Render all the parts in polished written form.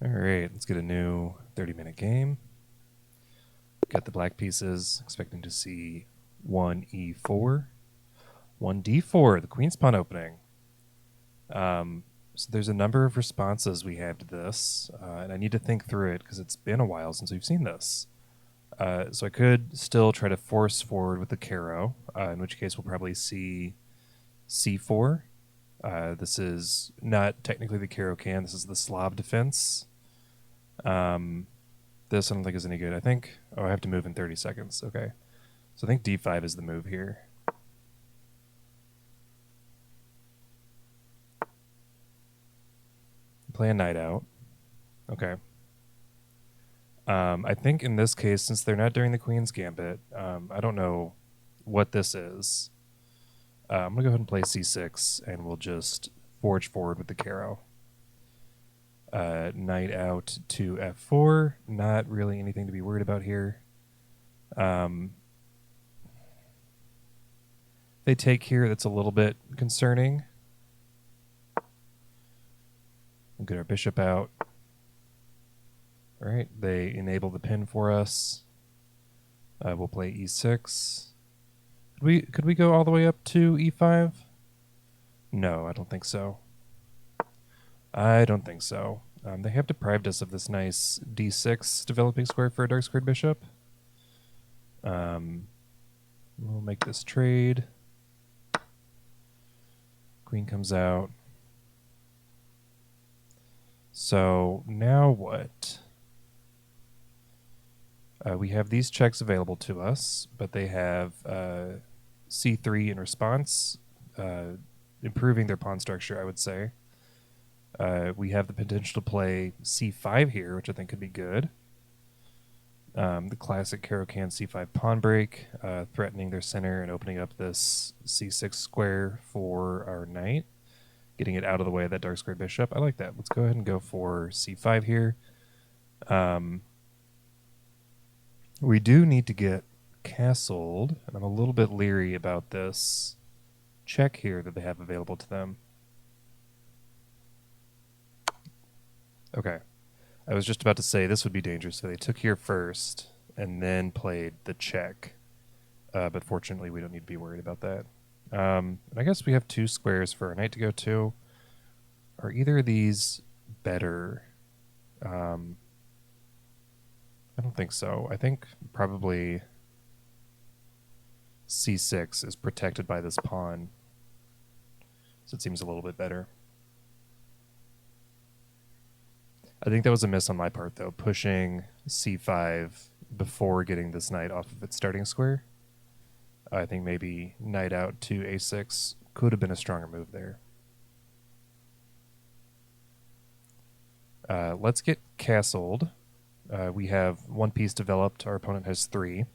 All right, let's get a new 30-minute game. Got the black pieces, expecting to see 1e4, 1d4, the queen's pawn opening. So there's a number of responses we have to this, and I need to think through it because it's been a while since we've seen this. So I could still try to force forward with the caro, in which case we'll probably see c4. This is not technically the caro-kann, this is the Slav defense. This I don't think is any good. I think, I have to move in 30 seconds. Okay. So I think d5 is the move here. Play a knight out. Okay. I think in this case, since they're not doing the queen's gambit, I don't know what this is. I'm going to go ahead and play c6, and we'll just forge forward with the caro. Knight out to f4. Not really anything to be worried about here. They take here, that's a little bit concerning. We'll get our bishop out. All right, they enable the pin for us. We'll play e6. Could we go all the way up to e5? No, I don't think so. I don't think so. They have deprived us of this nice d6 developing square for a dark squared bishop. We'll make this trade. Queen comes out. So now what? We have these checks available to us, but they have c3 in response, improving their pawn structure, I would say. We have the potential to play c5 here, which I think could be good. The classic caro-kann c5 pawn break, threatening their center and opening up this c6 square for our knight, getting it out of the way of that dark squared bishop. I like that. Let's go ahead and go for c5 here. We do need to get castled, and I'm a little bit leery about this check here that they have available to them. Okay. I was just about to say this would be dangerous, so they took here first and then played the check. But fortunately, we don't need to be worried about that. And I guess we have two squares for our knight to go to. Are either of these better? I don't think so. I think probably c6 is protected by this pawn. So it seems a little bit better. I think that was a miss on my part, though, pushing c5 before getting this knight off of its starting square. I think maybe knight out to a6 could have been a stronger move there. Let's get castled. We have one piece developed. Our opponent has three.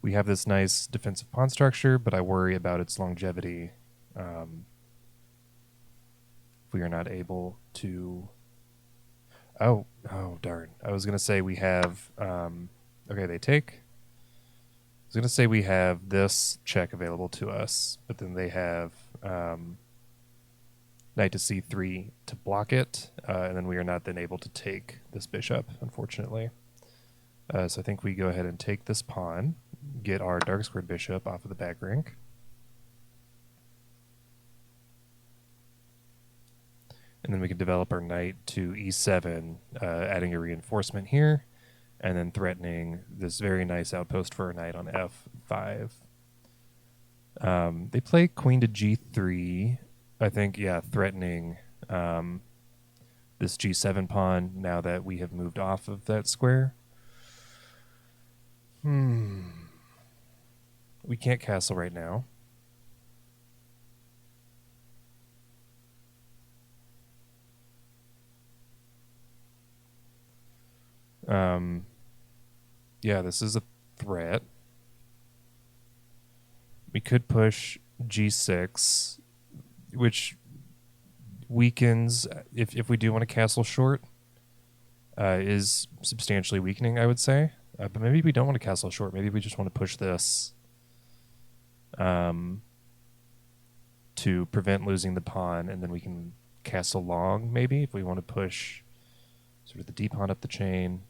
We have this nice defensive pawn structure, but I worry about its longevity if we are not able to... Oh, darn. I was going to say we have... okay, they take. I was going to say we have this check available to us, but then they have knight to c3 to block it, and then we are not then able to take this bishop, unfortunately. So I think we go ahead and take this pawn, get our dark squared bishop off of the back rank. And then we can develop our knight to e7, adding a reinforcement here, and then threatening this very nice outpost for our knight on f5. They play queen to g3, I think, yeah, threatening this g7 pawn now that we have moved off of that square. We can't castle right now. Yeah, this is a threat. We could push g6, which weakens, if we do want to castle short, is substantially weakening, I would say. But maybe we don't want to castle short. Maybe we just want to push this to prevent losing the pawn, and then we can castle long, maybe, if we want to push sort of the d pawn up the chain.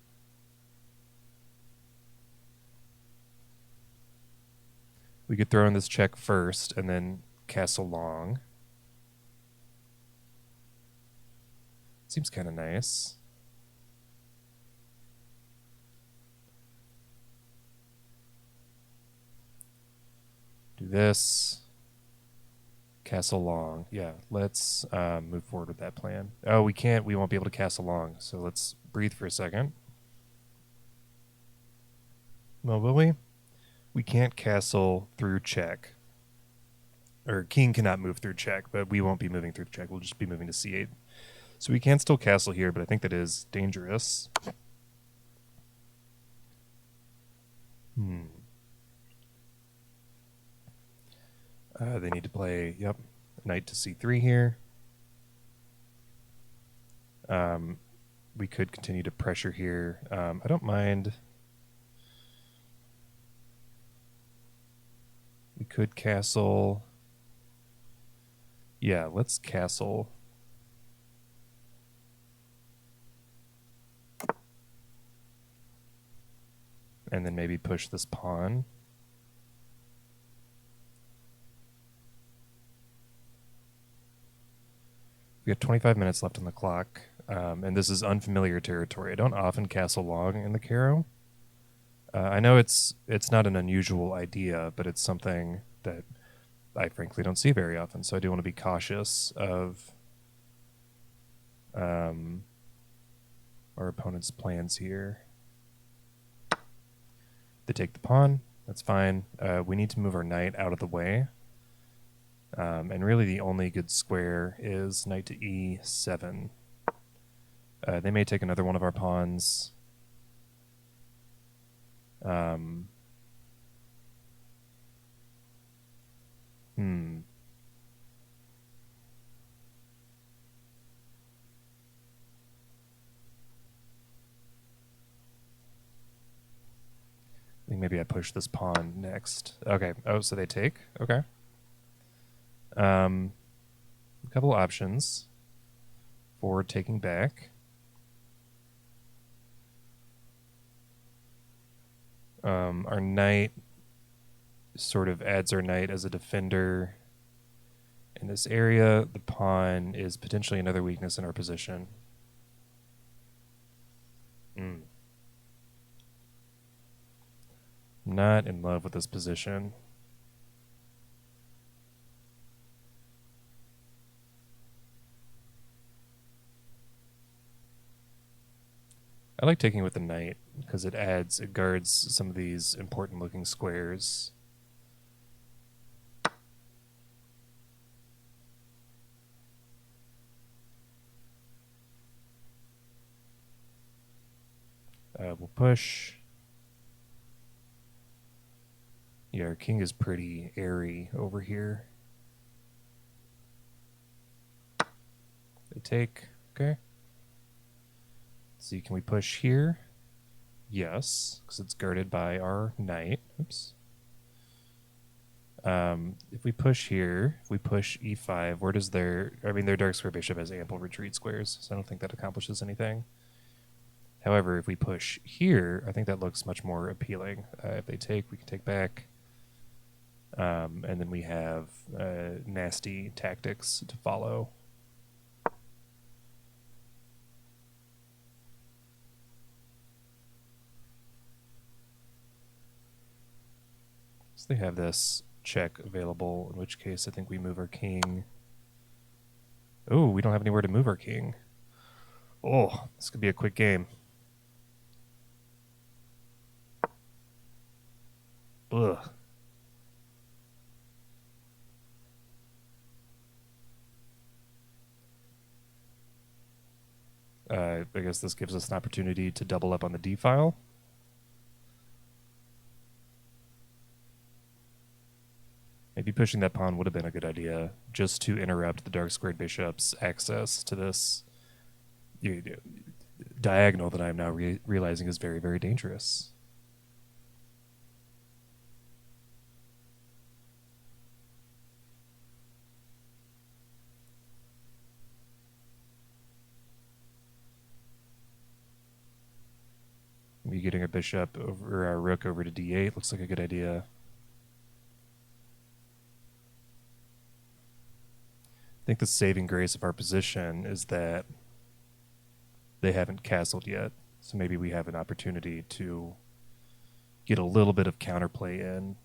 We could throw in this check first and then castle long. Seems kind of nice. Do this. Castle long. Yeah, let's move forward with that plan. Oh, we can't. We won't be able to castle long. So let's breathe for a second. Well, will we? We can't castle through check. Or king cannot move through check, but we won't be moving through check. We'll just be moving to c8. So we can still castle here, but I think that is dangerous. They need to play, knight to c3 here. We could continue to pressure here. I don't mind. We could castle. Yeah, let's castle. And then maybe push this pawn. We have 25 minutes left on the clock, and this is unfamiliar territory. I don't often castle long in the caro. I know it's not an unusual idea, but it's something that I frankly don't see very often, so I do want to be cautious of our opponent's plans here. They take the pawn. That's fine. We need to move our knight out of the way. And really the only good square is knight to e7. They may take another one of our pawns. I think maybe I push this pawn next. Okay. Oh, so they take? Okay. A couple options for taking back. Our knight sort of adds our knight as a defender in this area. The pawn is potentially another weakness in our position. Not in love with this position. I like taking with the knight because it guards some of these important looking squares. We'll push. Yeah, our king is pretty airy over here. They take. Okay. Let's see, can we push here? Yes, because it's guarded by our knight. Oops. If we push here, if we push e5, where does their dark square bishop has ample retreat squares, so I don't think that accomplishes anything. However, if we push here, I think that looks much more appealing. If they take, we can take back. And then we have nasty tactics to follow. So they have this check available, in which case I think we move our king. Oh, we don't have anywhere to move our king. Oh, this could be a quick game. Ugh. I guess this gives us an opportunity to double up on the D file. Maybe pushing that pawn would have been a good idea, just to interrupt the dark squared bishop's access to this diagonal that I'm now realizing is very, very dangerous. Maybe getting our bishop over, or our rook over to d8 looks like a good idea. I think the saving grace of our position is that they haven't castled yet, so maybe we have an opportunity to get a little bit of counterplay in.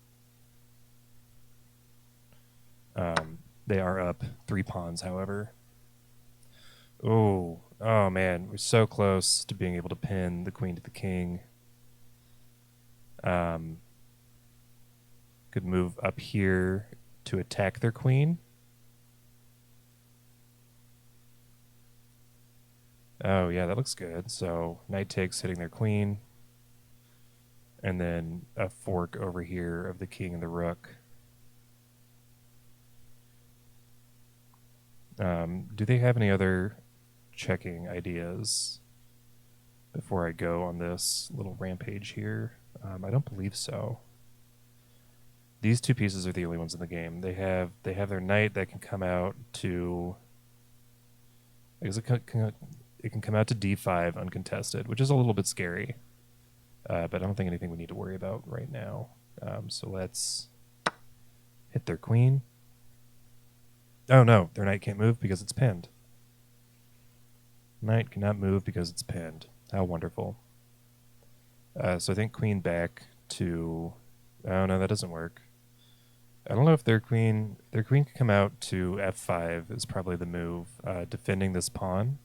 They are up 3 pawns, however. Oh man, we're so close to being able to pin the queen to the king. Could move up here to attack their queen. Oh yeah, that looks good. So knight takes, hitting their queen, and then a fork over here of the king and the rook. Do they have any other checking ideas before I go on this little rampage here? I don't believe so. These 2 pieces are the only ones in the game. They have their knight that can come out to. I guess it can come out to d5 uncontested, which is a little bit scary. But I don't think anything we need to worry about right now. So let's hit their queen. Oh no, their knight can't move because it's pinned. Knight cannot move because it's pinned. How wonderful. So I think queen back to. Oh no, that doesn't work. I don't know if their queen can come out to f5 is probably the move, defending this pawn.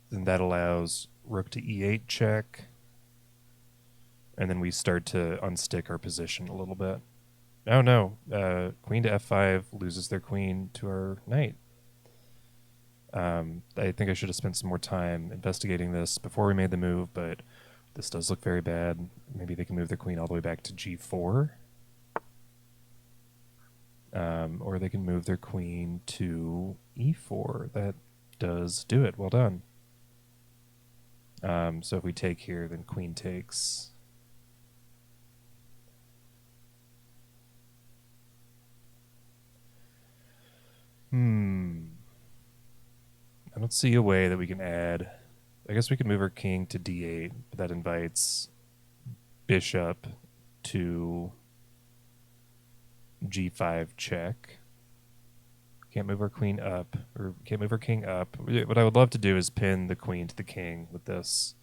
Then that allows rook to e8 check, and then we start to unstick our position a little bit. Oh no, queen to f5 loses their queen to our knight. I think I should have spent some more time investigating this before we made the move, but this does look very bad. Maybe they can move their queen all the way back to g4. Or they can move their queen to e4. That does do it. Well done. So if we take here, then queen takes. I don't see a way that we can add. I guess we could move our king to d8, but that invites bishop to g5 check. Can't move our queen up, or can't move our king up. What I would love to do is pin the queen to the king with this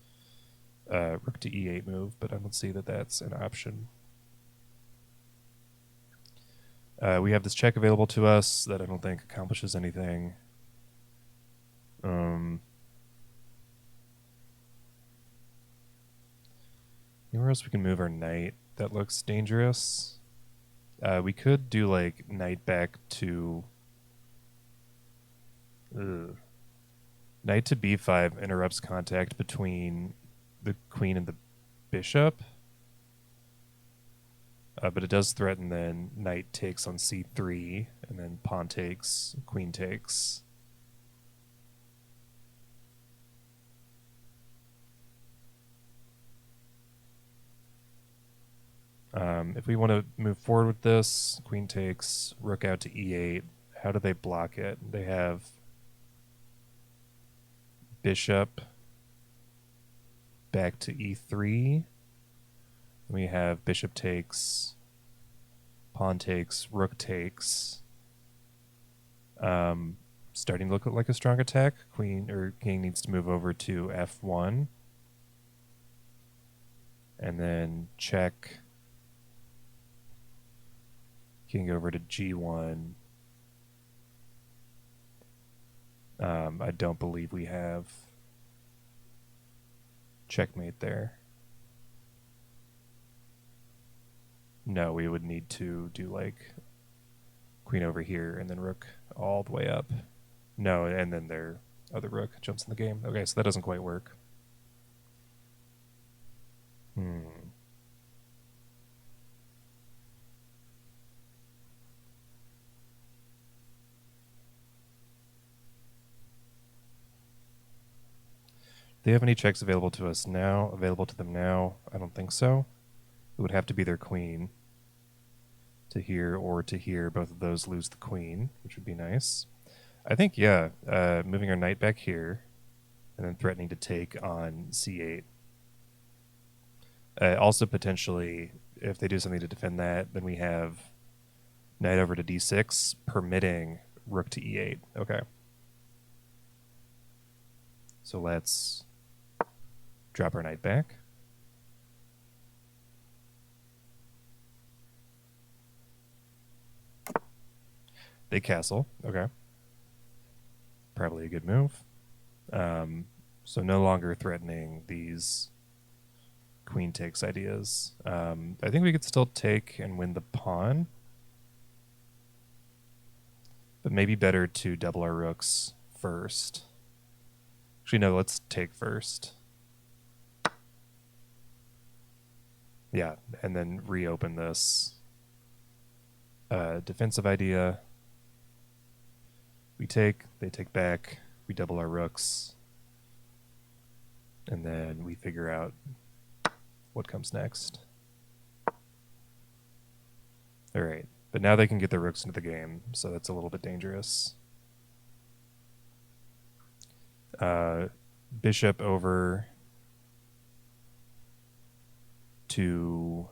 rook to e8 move, but I don't see that that's an option. We have this check available to us that I don't think accomplishes anything. Anywhere else we can move our knight that looks dangerous? We could do like knight back to. Knight to b5 interrupts contact between the queen and the bishop. But it does threaten then knight takes on c3, and then pawn takes, queen takes. If we want to move forward with this, queen takes, rook out to e8. How do they block it? They have bishop back to e3. We have bishop takes, pawn takes, rook takes. Starting to look like a strong attack. Queen or king needs to move over to f1. And then check. King over to g1. I don't believe we have checkmate there. No, we would need to do like queen over here and then rook all the way up. No, and then their other rook jumps in the game. Okay, so that doesn't quite work. Do they have any checks available to us now? Available to them now? I don't think so. It would have to be their queen. To here or to here, both of those lose the queen, which would be nice. I think, yeah, moving our knight back here. and then threatening to take on c8. Also, potentially, if they do something to defend that, then we have knight over to d6, permitting rook to e8. Okay. So let's drop our knight back. They castle. Okay. Probably a good move. So no longer threatening these queen takes ideas. I think we could still take and win the pawn. But maybe better to double our rooks first. Actually, no, let's take first. Yeah, and then reopen this defensive idea. We take, they take back, we double our rooks, and then we figure out what comes next. All right, but now they can get their rooks into the game, so that's a little bit dangerous. Bishop over to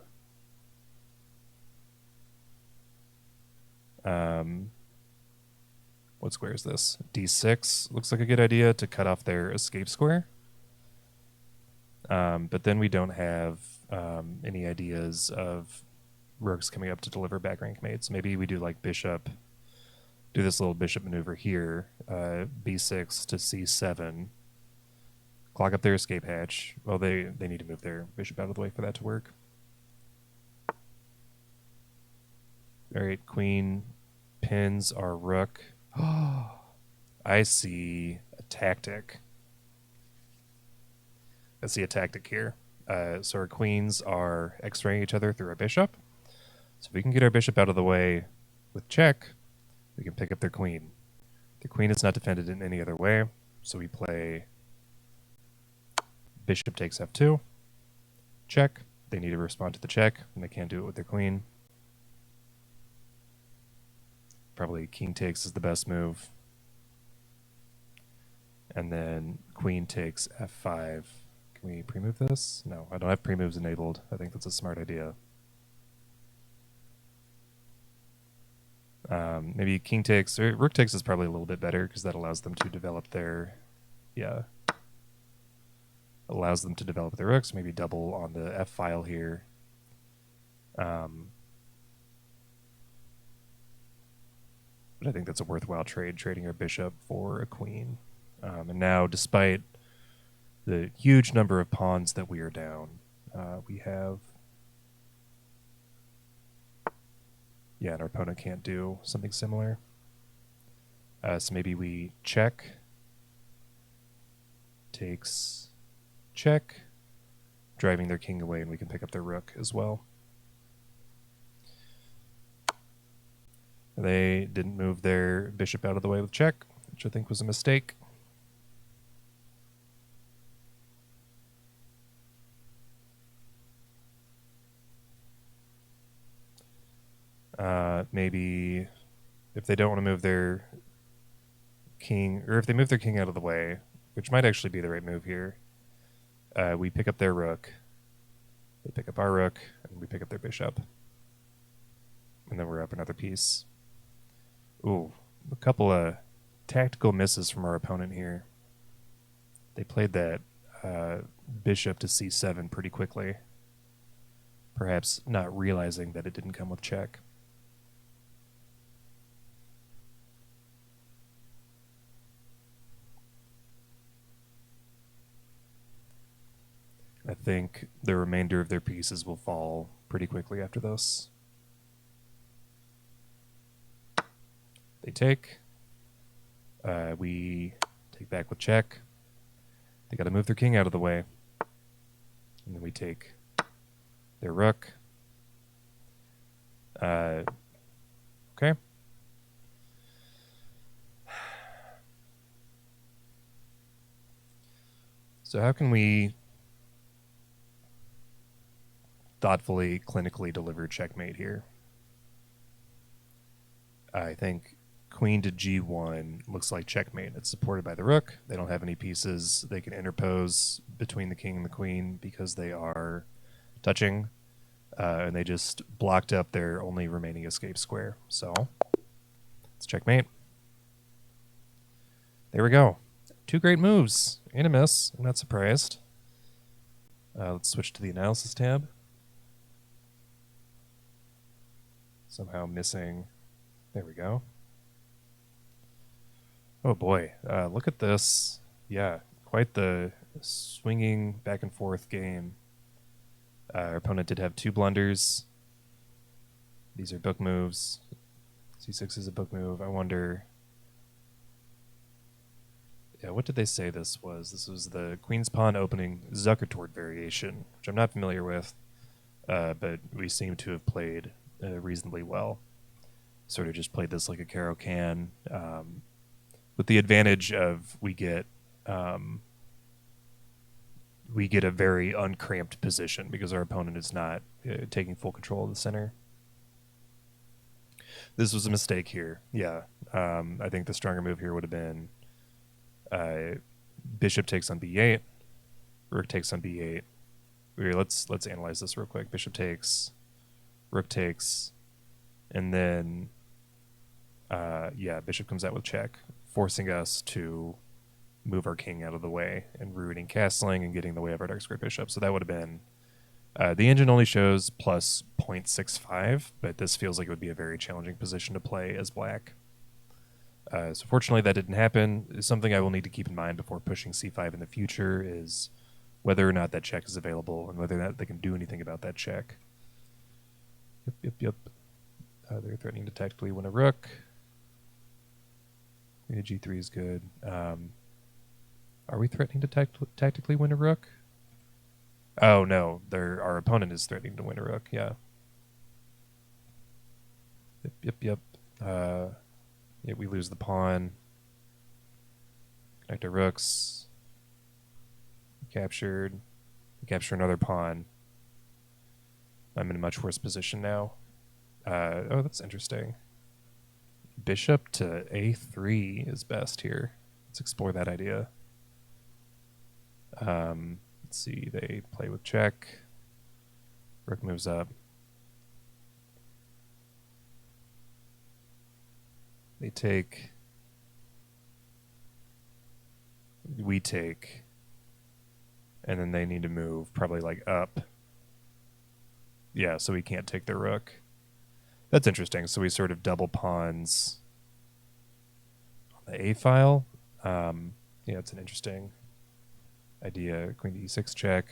what square is this? D6 looks like a good idea to cut off their escape square. But then we don't have any ideas of rooks coming up to deliver back rank mates. Maybe we do like bishop, do this little bishop maneuver here, b6 to c7, clog up their escape hatch. Well, they need to move their bishop out of the way for that to work. All right, queen pins our rook. I see a tactic. I see a tactic here. So our queens are x-raying each other through our bishop. So if we can get our bishop out of the way with check, we can pick up their queen. The queen is not defended in any other way, so we play bishop takes f2, check. They need to respond to the check, and they can't do it with their queen. Probably king takes is the best move. And then queen takes f5. Can we pre-move this? No, I don't have pre-moves enabled. I think that's a smart idea. Maybe king takes, or rook takes is probably a little bit better because that allows them to develop their, allows them to develop their rooks. Maybe double on the f file here. But I think that's a worthwhile trade, trading our bishop for a queen. And now, despite the huge number of pawns that we are down, we have... Yeah, and our opponent can't do something similar. So maybe we check. Takes check. Driving their king away, and we can pick up their rook as well. They didn't move their bishop out of the way with check, which I think was a mistake. Maybe if they don't want to move their king, or if they move their king out of the way, which might actually be the right move here, we pick up their rook, they pick up our rook, and we pick up their bishop. And then we're up another piece. Ooh, a couple of tactical misses from our opponent here. They played that bishop to c7 pretty quickly, perhaps not realizing that it didn't come with check. I think the remainder of their pieces will fall pretty quickly after this. They take. We take back with check. They got to move their king out of the way. And then we take their rook. Okay. So how can we thoughtfully, clinically deliver checkmate here? I think queen to g1 looks like checkmate. It's supported by the rook. They don't have any pieces they can interpose between the king and the queen because they are touching, and they just blocked up their only remaining escape square. So it's checkmate. There we go. 2 great moves and a miss. I'm not surprised. Let's switch to the analysis tab. Somehow missing. There we go. Oh boy, look at this. Yeah, quite the swinging back and forth game. Our opponent did have 2 blunders. These are book moves. C6 is a book move. I wonder... Yeah, what did they say this was? This was the Queen's Pawn opening Zuckertort variation, which I'm not familiar with, but we seem to have played reasonably well. Sort of just played this like a caro-kann, with the advantage of we get a very uncramped position because our opponent is not taking full control of the center. This was a mistake here. Yeah, I think the stronger move here would have been bishop takes on b8, rook takes on b8. Okay, let's analyze this real quick. Bishop takes, rook takes, and then yeah, bishop comes out with check, forcing us to move our king out of the way and ruining castling and getting in the way of our dark square bishop. So that would have been the engine only shows plus 0.65, but this feels like it would be a very challenging position to play as black. So fortunately that didn't happen. Something I will need to keep in mind before pushing c5 in the future is whether or not that check is available and whether or not they can do anything about that check. Yep. They're threatening to tactically win a rook. G3 is good. Are we threatening to tactically win a rook? Oh no, our opponent is threatening to win a rook. Yeah. Yep. Yeah, we lose the pawn. Connect our rooks. Captured. We capture another pawn. I'm in a much worse position now. Oh, that's interesting. Bishop to a3 is best here. Let's explore that idea. Let's see, they play with check. Rook moves up. They take. We take. And then they need to move probably like up. Yeah, so we can't take the rook. That's interesting. So we sort of double pawns on the A file. Yeah, it's an interesting idea. Queen to E6 check.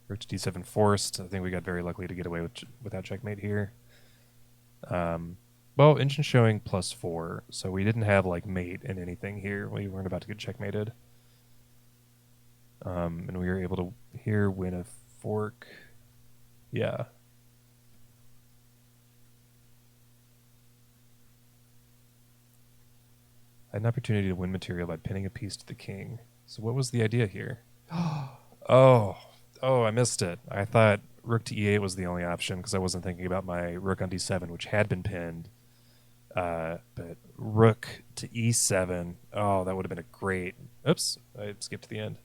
Rook to D7 forced. I think we got very lucky to get away without checkmate here. Well, engine showing +4, so we didn't have like mate in anything here. We weren't about to get checkmated. And we were able to here win a fork. Yeah. I had an opportunity to win material by pinning a piece to the king. So what was the idea here? Oh, I missed it. I thought rook to e8 was the only option because I wasn't thinking about my rook on d7, which had been pinned. But rook to e7, oh, that would have been a great... Oops, I skipped to the end.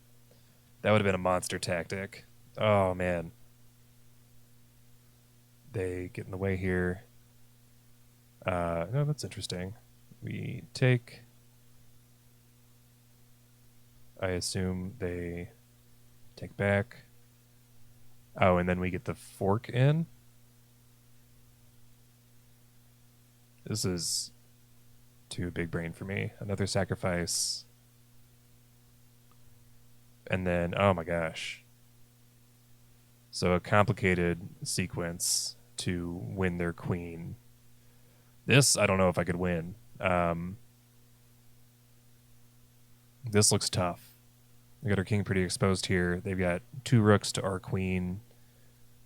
That would have been a monster tactic. Oh, man. They get in the way here. No, that's interesting. We take... I assume they take back. Oh, and then we get the fork in. This is too big brain for me. Another sacrifice. And then, oh my gosh. So a complicated sequence to win their queen. This, I don't know if I could win. This looks tough. We got our king pretty exposed here. They've got 2 rooks to our queen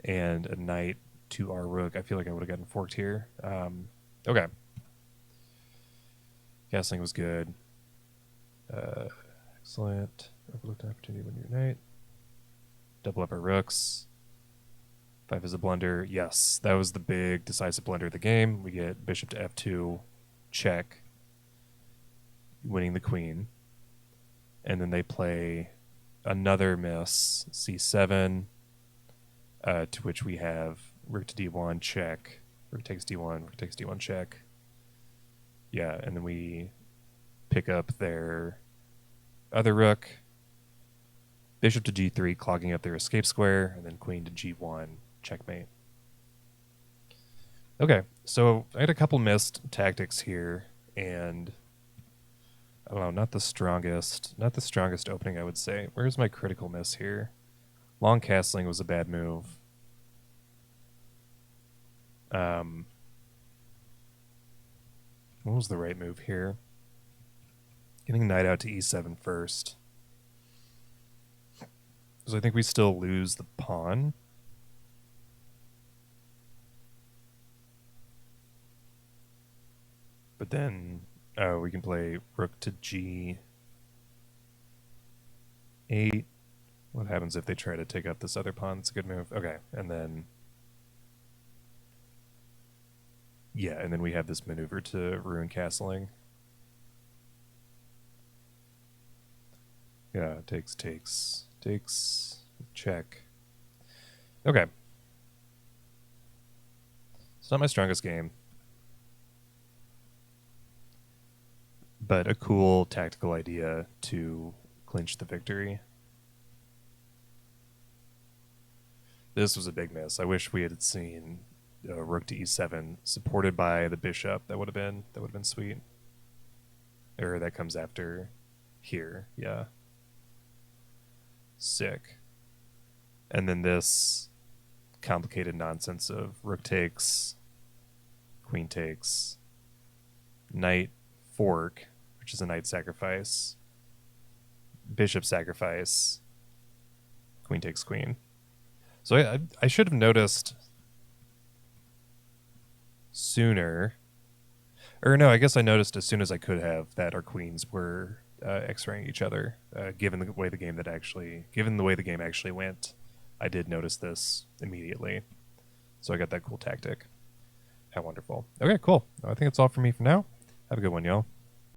and a knight to our rook. I feel like I would have gotten forked here. Okay. Castling was good. Excellent. Overlooked an opportunity when your knight. Double up our rooks. 5 is a blunder. Yes, that was the big decisive blunder of the game. We get bishop to f2, check. winning the queen, and then they play another miss, c7, to which we have rook to d1 check, rook takes d1, rook takes d1 check. Yeah, and then we pick up their other rook, bishop to g3, clogging up their escape square, and then queen to g1, checkmate. Okay, so I had a couple missed tactics here, and I don't know, not the strongest opening, I would say. Where's my critical miss here? Long castling was a bad move. What was the right move here? Getting knight out to e7 first. So I think we still lose the pawn. But then, we can play rook to g8. What happens if they try to take up this other pawn? It's a good move. Okay, and then... Yeah, and then we have this maneuver to ruin castling. Yeah, takes, check. Okay. It's not my strongest game, but a cool tactical idea to clinch the victory. This was a big miss. I wish we had seen rook to e7 supported by the bishop. That would have been sweet. Or that comes after here. Yeah. Sick. And then this complicated nonsense of rook takes, queen takes, knight fork, which is a knight sacrifice, bishop sacrifice, queen takes queen. So I should have noticed sooner. Or no, I guess I noticed as soon as I could have that our queens were x-raying each other. Given the way the game actually went, I did notice this immediately. So I got that cool tactic. How wonderful. Okay, cool. I think that's all for me for now. Have a good one, y'all.